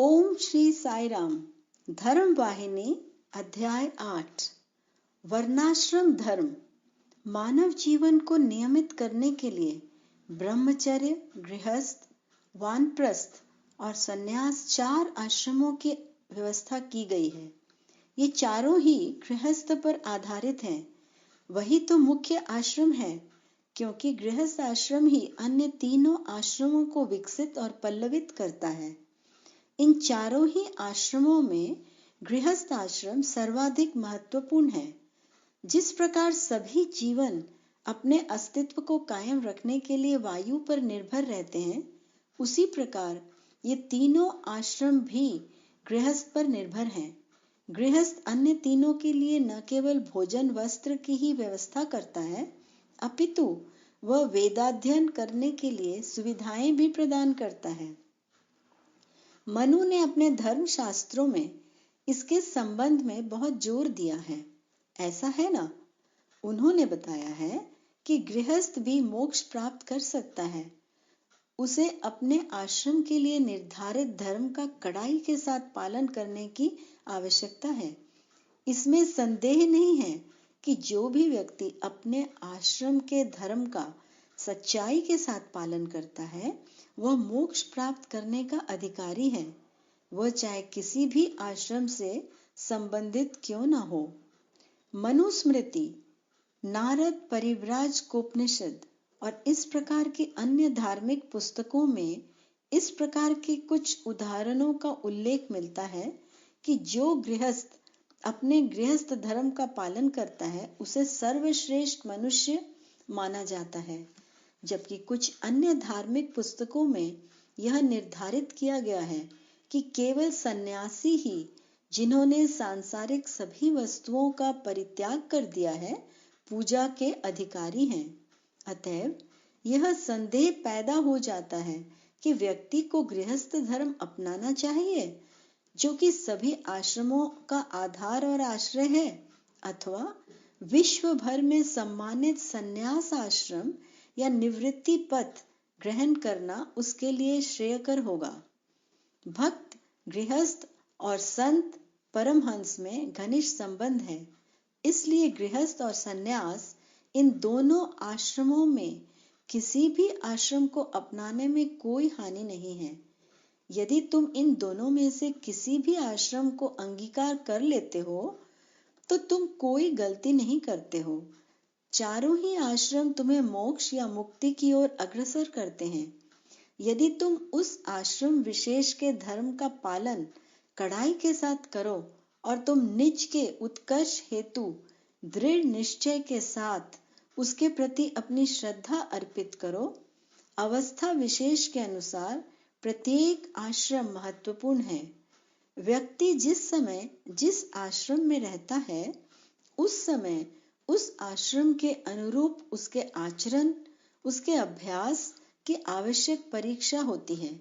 ओम श्री साई राम। धर्म वाहिनी अध्याय 8। वर्णाश्रम धर्म। मानव जीवन को नियमित करने के लिए ब्रह्मचर्य, गृहस्थ, वानप्रस्थ और संन्यास 4 आश्रमों की व्यवस्था की गई है। ये चारों ही गृहस्थ पर आधारित हैं। वही तो मुख्य आश्रम है, क्योंकि गृहस्थ आश्रम ही अन्य तीनों आश्रमों को विकसित और पल्लवित करता है। इन चारों ही आश्रमों में गृहस्थ आश्रम सर्वाधिक महत्वपूर्ण है। जिस प्रकार सभी जीवन अपने अस्तित्व को कायम रखने के लिए वायु पर निर्भर रहते हैं, उसी प्रकार ये तीनों आश्रम भी गृहस्थ पर निर्भर हैं। गृहस्थ अन्य तीनों के लिए न केवल भोजन वस्त्र की ही व्यवस्था करता है, अपितु वह वेदाध्ययन करने के लिए सुविधाएं भी प्रदान करता है। मनु ने अपने धर्म शास्त्रों में इसके संबंध में बहुत जोर दिया है। ऐसा है ना? उन्होंने बताया है कि गृहस्थ भी मोक्ष प्राप्त कर सकता है। उसे अपने आश्रम के लिए निर्धारित धर्म का कड़ाई के साथ पालन करने की आवश्यकता है। इसमें संदेह नहीं है कि जो भी व्यक्ति अपने आश्रम के धर्म का सच्चाई के साथ पालन करता है, वह मोक्ष प्राप्त करने का अधिकारी है। वह चाहे किसी भी आश्रम से संबंधित क्यों न हो। मनुस्मृति, नारद परिव्राज कोपनिषद और इस प्रकार की अन्य धार्मिक पुस्तकों में इस प्रकार के कुछ उदाहरणों का उल्लेख मिलता है कि जो गृहस्थ अपने गृहस्थ धर्म का पालन करता है, उसे सर्वश्रेष्ठ मनुष्य माना जाता है। जबकि कुछ अन्य धार्मिक पुस्तकों में यह निर्धारित किया गया है कि केवल सन्यासी ही, जिन्होंने सांसारिक सभी वस्तुओं का परित्याग कर दिया है, पूजा के अधिकारी हैं। अतएव यह संदेह पैदा हो जाता है कि व्यक्ति को गृहस्थ धर्म अपनाना चाहिए, जो कि सभी आश्रमों का आधार और आश्रय है, अथवा विश्व भर में सम्मानित संन्यास आश्रम या निवृत्ति पथ ग्रहण करना उसके लिए श्रेयकर होगा। भक्त, गृहस्थ और संत परमहंस में घनिष्ठ संबंध है। इसलिए गृहस्थ और संन्यास, इन दोनों आश्रमों में किसी भी आश्रम को अपनाने में कोई हानि नहीं है। यदि तुम इन दोनों में से किसी भी आश्रम को अंगीकार कर लेते हो, तो तुम कोई गलती नहीं करते हो। चारों ही आश्रम तुम्हें मोक्ष या मुक्ति की ओर अग्रसर करते हैं। यदि तुम उस आश्रम विशेष के धर्म का पालन कड़ाई के साथ करो और तुम निज के उत्कर्ष हेतु दृढ़ निश्चय के साथ उसके प्रति अपनी श्रद्धा अर्पित करो, अवस्था विशेष के अनुसार प्रत्येक आश्रम महत्वपूर्ण है। व्यक्ति जिस समय जिस आश्रम में रहता है, उस समय उस आश्रम के अनुरूप उसके आचरण, उसके अभ्यास की आवश्यक परीक्षा होती है।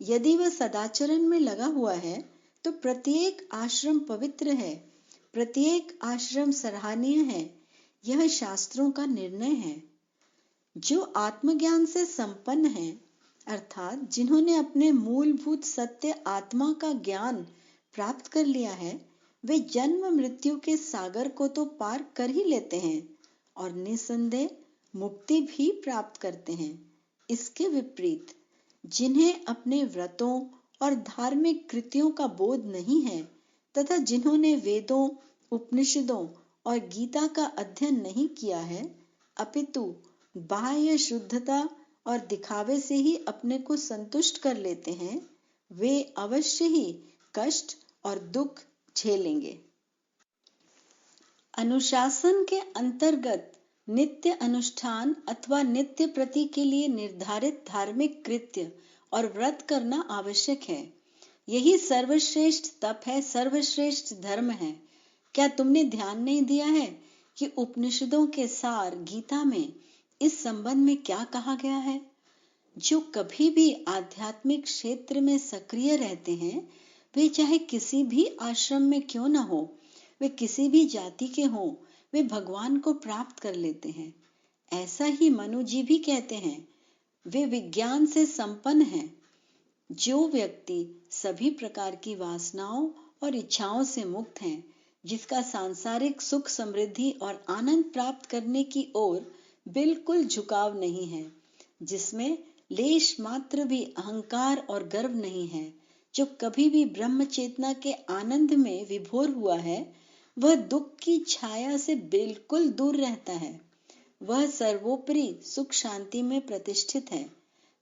यदि वह सदाचरण में लगा हुआ है, तो प्रत्येक आश्रम पवित्र है, प्रत्येक आश्रम सराहनीय है। यह शास्त्रों का निर्णय है। जो आत्मज्ञान से संपन्न है, अर्थात जिन्होंने अपने मूलभूत सत्य आत्मा का ज्ञान प्राप्त कर लिया है, वे जन्म मृत्यु के सागर को तो पार कर ही लेते हैं और निसंदेह मुक्ति भी प्राप्त करते हैं। इसके विपरीत जिन्हें अपने व्रतों और धार्मिक कृतियों का बोध नहीं है, तथा जिन्होंने वेदों, उपनिषदों और गीता का अध्ययन नहीं किया है, अपितु बाह्य शुद्धता और दिखावे से ही अपने को संतुष्ट कर लेते हैं, वे अवश्य ही कष्ट और दुख झेलेंगे। अनुशासन के अंतर्गत नित्य अनुष्ठान अथवा नित्य प्रति के लिए निर्धारित धार्मिक कृत्य और व्रत करना आवश्यक है। यही सर्वश्रेष्ठ तप है, सर्वश्रेष्ठ धर्म है। क्या तुमने ध्यान नहीं दिया है कि उपनिषदों के सार गीता में इस संबंध में क्या कहा गया है? जो कभी भी आध्यात्मिक क्षेत्र में सक्रिय रहते हैं, वे चाहे किसी भी आश्रम में क्यों न हो, वे किसी भी जाति के हों, वे भगवान को प्राप्त कर लेते हैं। ऐसा ही मनु जी भी कहते हैं। वे विज्ञान से संपन्न हैं। जो व्यक्ति सभी प्रकार की वासनाओं और इच्छाओं से मुक्त हैं, जिसका सांसारिक सुख समृद्धि और आनंद प्राप्त करने की ओर बिल्कुल झुकाव नहीं है, जिसमें लेश मात्र भी अहंकार और गर्व नहीं है, जो कभी भी ब्रह्म चेतना के आनंद में विभोर हुआ है, वह दुख की छाया से बिल्कुल दूर रहता है। वह सर्वोपरि सुख शांति में प्रतिष्ठित है।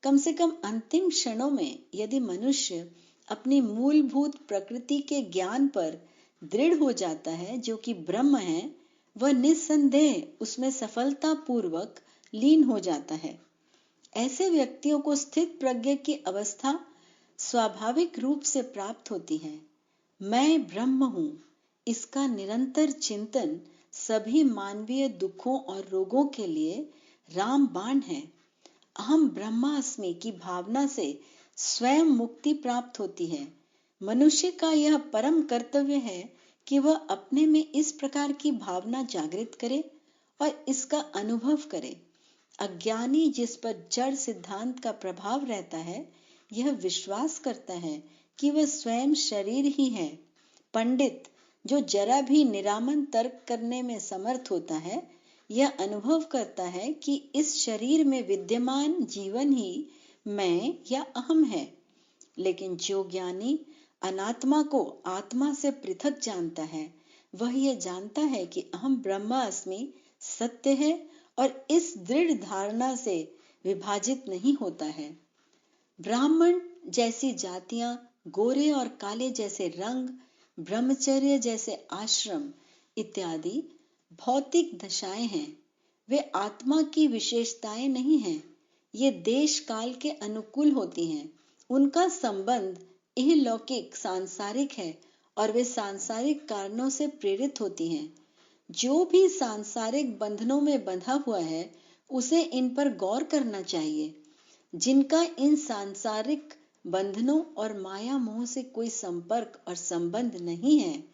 कम से कम अंतिम क्षणों में यदि मनुष्य अपनी मूलभूत प्रकृति के ज्ञान पर दृढ़ हो जाता है, जो कि ब्रह्म है, वह निस्संदेह उसमें सफलता पूर्वक लीन हो जाता है। ऐसे व्यक्तियों को स्थित प्रज्ञ की अवस्था स्वाभाविक रूप से प्राप्त होती है। मैं ब्रह्म हूँ, इसका निरंतर चिंतन सभी मानवीय दुखों और रोगों के लिए रामबाण है। अहम ब्रह्मास्मि की भावना से स्वयं मुक्ति प्राप्त होती है। मनुष्य का यह परम कर्तव्य है कि वह अपने में इस प्रकार की भावना जागृत करे और इसका अनुभव करे। अज्ञानी जिस पर जड़ सिद्धांत का प्रभाव रहता है, यह विश्वास करता है कि वह स्वयं शरीर ही है। पंडित जो जरा भी निरामन तर्क करने में समर्थ होता है, यह अनुभव करता है कि इस शरीर में विद्यमान जीवन ही मैं या अहम है। लेकिन जो ज्ञानी अनात्मा को आत्मा से पृथक जानता है, वह यह जानता है कि अहम ब्रह्मास्मि सत्य है और इस दृढ़ धारणा से विभाजित नहीं होता है। ब्राह्मण जैसी जातियां, गोरे और काले जैसे रंग, ब्रह्मचर्य जैसे आश्रम इत्यादि भौतिक दशाएं हैं। वे आत्मा की विशेषताएं नहीं हैं। ये देश काल के अनुकूल होती हैं। उनका संबंध इहलौकिक सांसारिक है और वे सांसारिक कारणों से प्रेरित होती हैं। जो भी सांसारिक बंधनों में बंधा हुआ है, उसे इन पर गौर करना चाहिए। जिनका इन सांसारिक बंधनों और माया मोह से कोई संपर्क और संबंध नहीं है,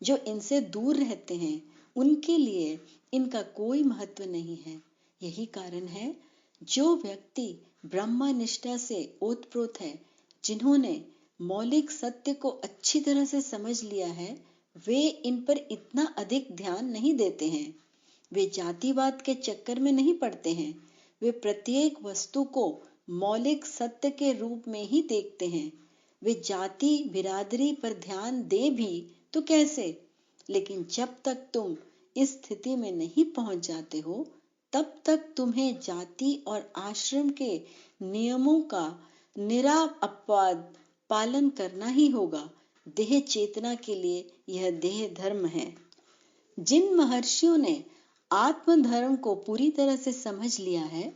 जो इनसे दूर रहते हैं, उनके लिए इनका कोई महत्व नहीं है। यही कारण है जो व्यक्ति ब्रह्मनिष्ठा से ओतप्रोत है, जिन्होंने मौलिक सत्य को अच्छी तरह से समझ लिया है, वे इन पर इतना अधिक ध्यान नहीं देते हैं। वे जातिवाद के चक्कर में नहीं पड़ते हैं। वे प्रत्येक वस्तु को मौलिक सत्य के रूप में ही देखते हैं। वे जाति बिरादरी पर ध्यान दे भी तो कैसे? लेकिन जब तक तुम इस स्थिति में नहीं पहुंच जाते हो, तब तक तुम्हें जाति और आश्रम के नियमों का निरापवाद पालन करना ही होगा। देह चेतना के लिए यह देह धर्म है। जिन महर्षियों ने आत्म धर्म को पूरी तरह से समझ लिया है,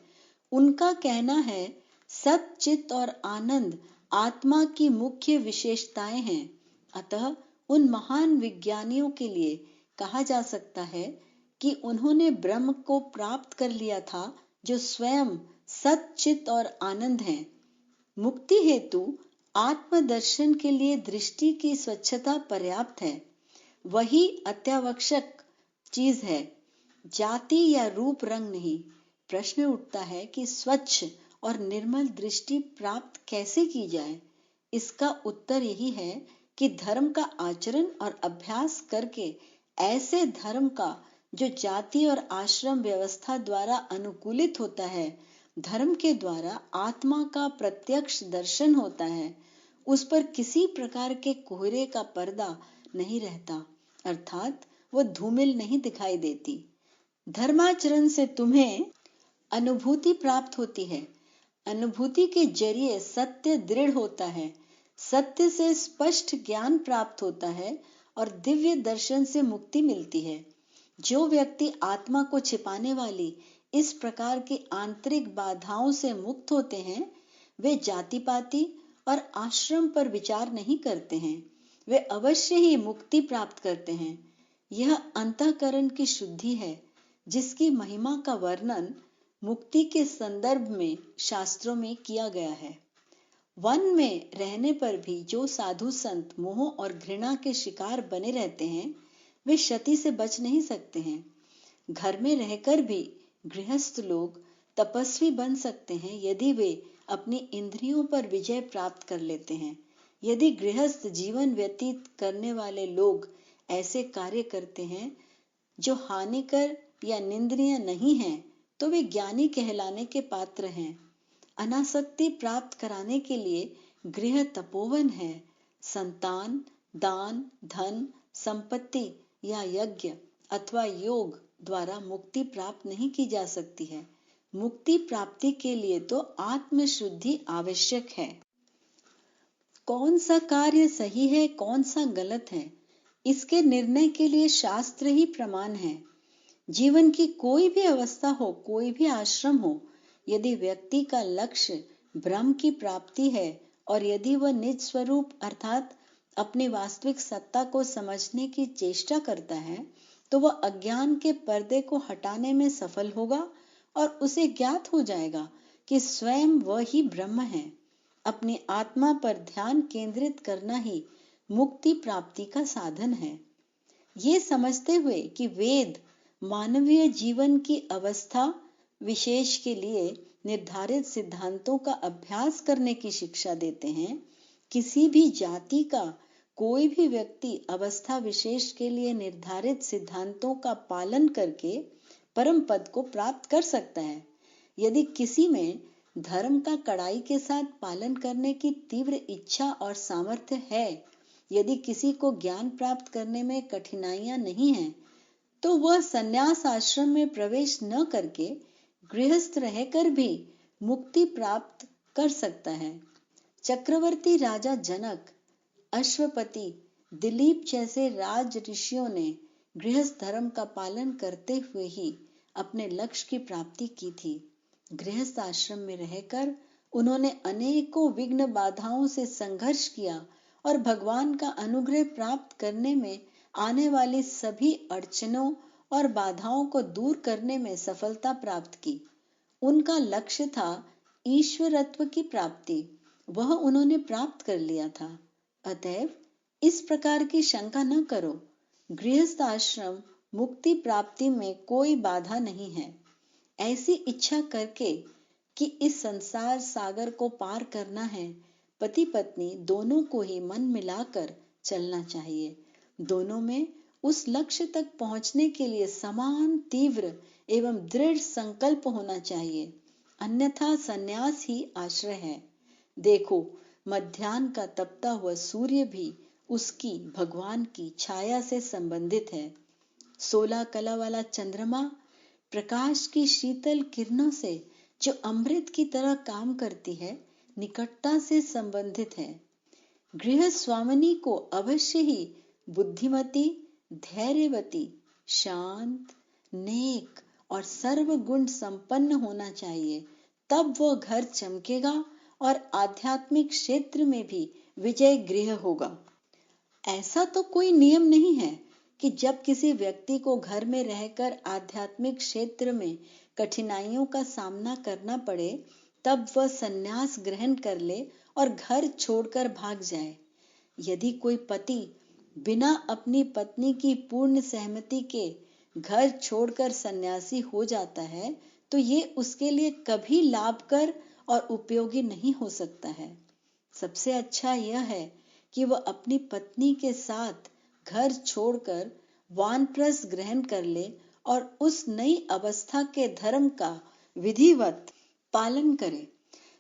उनका कहना है सत चित और आनंद आत्मा की मुख्य विशेषताएं हैं। अतः उन महान विज्ञानियों के लिए कहा जा सकता है कि उन्होंने ब्रह्म को प्राप्त कर लिया था, जो स्वयं सत चित और आनंद है। मुक्ति हेतु आत्मदर्शन के लिए दृष्टि की स्वच्छता पर्याप्त है। वही अत्यावश्यक चीज है, जाति या रूप रंग नहीं। प्रश्न उठता है कि स्वच्छ और निर्मल दृष्टि प्राप्त कैसे की जाए। इसका उत्तर यही है कि धर्म का आचरण और अभ्यास करके ऐसे धर्म का जो जाति और आश्रम व्यवस्था द्वारा अनुकूलित होता है, धर्म के द्वारा आत्मा का प्रत्यक्ष दर्शन होता है, उस पर किसी प्रकार के कोहरे का पर्दा नहीं रहता, अर्थात वो धूमिल नहीं दिखाई देती। धर्माचरण से तुम्हें अनुभूति प्राप्त होती है। अनुभूति के जरिए सत्य दृढ़ होता है, सत्य से स्पष्ट ज्ञान प्राप्त होता है और दिव्य दर्शन से मुक्ति मिलती है। जो व्यक्ति आत्मा को छिपाने वाली इस प्रकार की आंतरिक बाधाओं से मुक्त होते हैं, वे जाति पाति और आश्रम पर विचार नहीं करते हैं। वे अवश्य ही मुक्ति प्राप्त करते हैं। यह अंतःकरण की शुद्धि है, जिसकी महिमा का वर्णन मुक्ति के संदर्भ में शास्त्रों में किया गया है। वन में रहने पर भी जो साधु संत मोह और घृणा के शिकार बने रहते हैं, वे क्षति से बच नहीं सकते हैं। घर में रहकर भी गृहस्थ लोग तपस्वी बन सकते हैं यदि वे अपनी इंद्रियों पर विजय प्राप्त कर लेते हैं। यदि गृहस्थ जीवन व्यतीत करने वाले लोग ऐसे कार्य करते हैं जो हानिकर या निंदनीय नहीं हैं, तो वे ज्ञानी कहलाने के पात्र हैं। अनासक्ति प्राप्त कराने के लिए गृह तपोवन है। संतान, दान, धन, संपत्ति या यज्ञ अथवा योग द्वारा मुक्ति प्राप्त नहीं की जा सकती है। मुक्ति प्राप्ति के लिए तो आत्म शुद्धि आवश्यक है। कौन सा कार्य सही है, कौन सा गलत है, इसके निर्णय के लिए शास्त्र ही प्रमाण है। जीवन की कोई भी अवस्था हो, कोई भी आश्रम हो, यदि व्यक्ति का लक्ष्य ब्रह्म की प्राप्ति है और यदि वह निज स्वरूप अर्थात अपनी वास्तविक सत्ता को समझने की चेष्टा करता है, तो वह अज्ञान के पर्दे को हटाने में सफल होगा और उसे ज्ञात हो जाएगा कि स्वयं वह ही ब्रह्म है। अपनी आत्मा पर ध्यान केंद्रित करना ही मुक्ति प्राप्ति का साधन है। ये समझते हुए कि वेद मानवीय जीवन की अवस्था विशेष के लिए निर्धारित सिद्धांतों का अभ्यास करने की शिक्षा देते हैं, किसी भी जाति का कोई भी व्यक्ति अवस्था विशेष के लिए निर्धारित सिद्धांतों का पालन करके परम पद को प्राप्त कर सकता है। यदि किसी में धर्म का कड़ाई के साथ पालन करने की तीव्र इच्छा और सामर्थ्य है, यदि किसी को ज्ञान प्राप्त करने में कठिनाइयां नहीं हैं, तो वह संन्यास आश्रम में प्रवेश न करके गृहस्थ रहकर भी मुक्ति प्राप्त कर सकता है। चक्रवर्ती राजा जनक, अश्वपति, दिलीप जैसे राज ऋषियों ने गृहस्थ धर्म का पालन करते हुए ही अपने लक्ष्य की प्राप्ति की थी। गृहस्थ आश्रम में रहकर उन्होंने अनेकों विघ्न बाधाओं से संघर्ष किया और भगवान का अनुग्रह प्राप्त करने में आने वाली सभी अड़चनों और बाधाओं को दूर करने में सफलता प्राप्त की। उनका लक्ष्य था ईश्वरत्व की प्राप्ति, वह उन्होंने प्राप्त कर लिया था। अतएव इस प्रकार की शंका न करो, गृहस्थ आश्रम मुक्ति प्राप्ति में कोई बाधा नहीं है। ऐसी इच्छा करके कि इस संसार सागर को पार करना है, पति पत्नी दोनों को ही मन मिलाकर चलना चाहिए। दोनों में उस लक्ष्य तक पहुंचने के लिए समान तीव्र एवं दृढ़ संकल्प होना चाहिए, अन्यथा संन्यास ही आश्रय है। देखो, मध्याह्न का तपता हुआ सूर्य भी उसकी भगवान की छाया से संबंधित है। 16 कला वाला चंद्रमा प्रकाश की शीतल किरणों से जो अमृत की तरह काम करती है, निकटता से संबंधित है। गृह स्वामिनी को अवश्य ही बुद्धिमती, धैर्यवती, शांत, नेक और सर्वगुण संपन्न होना चाहिए, तब वह घर चमकेगा और आध्यात्मिक क्षेत्र में भी विजय गृह होगा। ऐसा तो कोई नियम नहीं है कि जब किसी व्यक्ति को घर में रहकर आध्यात्मिक क्षेत्र में कठिनाइयों का सामना करना पड़े, तब वह संन्यास ग्रहण कर ले और घर छोड़कर भाग जाए। यदि कोई पति बिना अपनी पत्नी की पूर्ण सहमति के घर छोड़कर सन्यासी हो जाता है, तो ये उसके लिए कभी लाभकर और उपयोगी नहीं हो सकता है। सबसे अच्छा यह है कि वह अपनी पत्नी के साथ घर छोड़कर वानप्रस्थ ग्रहण कर ले और उस नई अवस्था के धर्म का विधिवत पालन करे।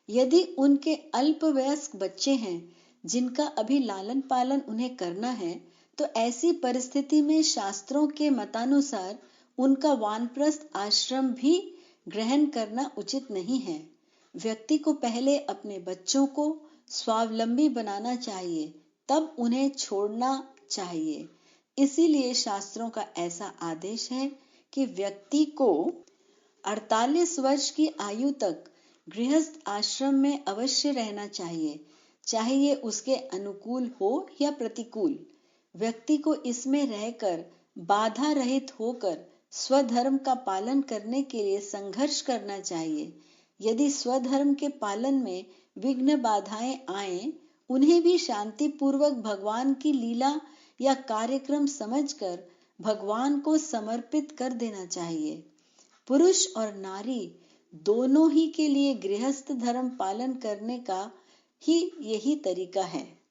यदि उनके अल्पवयस्क बच्चे हैं जिनका अभी लालन पालन उन्हें करना है, तो ऐसी परिस्थिति में शास्त्रों के मतानुसार उनका वानप्रस्थ आश्रम भी ग्रहण करना उचित नहीं है। व्यक्ति को पहले अपने बच्चों को स्वावलंबी बनाना चाहिए, तब उन्हें छोड़ना चाहिए। इसीलिए शास्त्रों का ऐसा आदेश है कि व्यक्ति को 48 वर्ष की आयु तक गृहस्थ आश्रम में अवश्य रहना चाहिए, चाहे ये उसके अनुकूल हो या प्रतिकूल। व्यक्ति को इसमें रहकर बाधा रहित होकर स्वधर्म का पालन करने के लिए संघर्ष करना चाहिए। यदि स्वधर्म के पालन में विघ्न बाधाएं आए, उन्हें भी शांति पूर्वक भगवान की लीला या कार्यक्रम समझकर भगवान को समर्पित कर देना चाहिए। पुरुष और नारी दोनों ही के लिए गृहस्थ धर्म पालन करने का ही यही तरीका है।